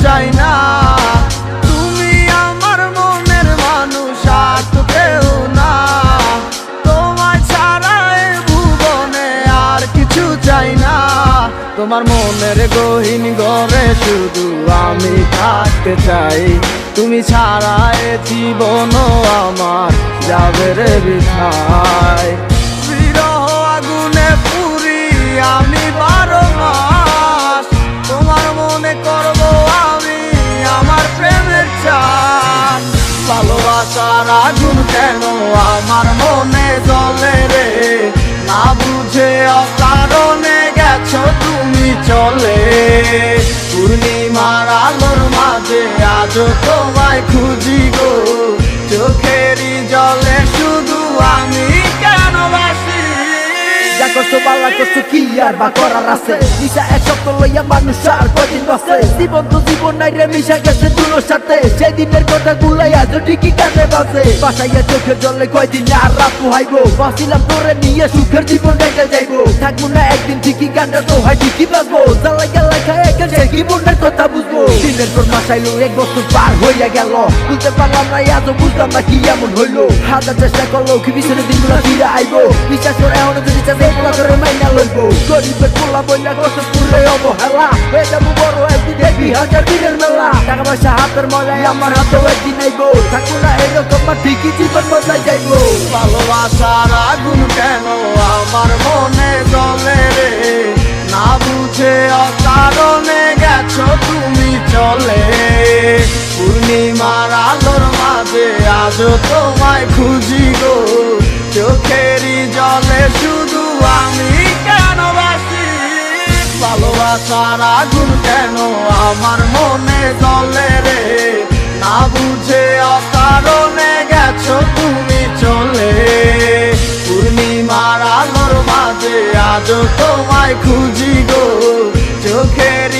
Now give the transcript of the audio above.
চাই না। তুমি আমার মনের মানুষ, আর তো কেউ না। তোমায় ছাড়া এ ভুবনে আর কিছু চাই না। তোমার মনের গহীন ঘরে শুধু আমি থাকতে চাই। তুমি ছাড়া এ জীবনও আমার যাবে রে বৃথায়। বিরহ আগুনে পুরি আমি 12 মাস, তোমার মনে করব আমি আমার প্রেমের চান। ভালোবাসার আগুন কেন আমার মনে জ্বলে রে, না বুঝে অকারণে গেছো তুমি চলে। পূর্ণিমার আলোর মাঝে আজও তোমায় খুঁজি গো, চোখেরই জলে শুধু আমি কেন বাসি। যা করছো বালা করছো কি আর বা করার আছে, নিশা এক সপ্তাহ লইয়া মানুষ আর কদিন বাসে। জীবন তো জীবন নাই রে, মিশা গেছে দুলোর সাথে, সেই দিনের কথা গুলাই আজও ঠিকই কানে বাসে। বাসাইয়া চোখের জলে কয়দিন আর রাত পোহাইবো, বাঁচিলাম তোরে নিয়ে সুখের জীবন গাইতে যাইবো। থাকবো না একদিন ঠিকই গানটা তো হয় ঠিকই বাজবো, জ্বালাই গেলাই খায় একে সে কি মনের কথা বুঝবো। দিনের পর মাস আইলো, 1 বছর পার হইয়া গেল, বুঝতে পারলাম না আজও বুঝলাম না কি এমন হইলো। হাজার চেষ্টা করলো কি পিছনে দিনগুলো ফিরে আইবো, বিশ্বাস করে এখনো যদি চাষে এগুলো করে মাইনা লইবো। গরিবের পোলা বইলা কষ্ট পুরে অবহেলা, হয়ে যাবো বড় একদিন দেখবি হাজার দিনের মেলা। টাকা পয়সা হাতের মজায় আমার হাতেও একদিন আইবো, থাকবো না এরকম না ঠিকই জীবন বদলাই যাইবো। ভালোবাসার আগুন কেন আমার মনে জ্বলে রে, না বুঝে অকারণে গেছো তুমি চলে। পূর্ণিমার আলোর মাঝে আজও তোমায় খুঁজি গো, চোখেরই জলে শুধু আমি কেন বাসি। ভালোবাসার আগুন কেন আমার মনে জ্বলে রে, না বুঝে অকারণে গেছো তুমি চলে। পূর্ণিমার আলোর মাঝে আজও তোমায় খুঁজি গো, চোখের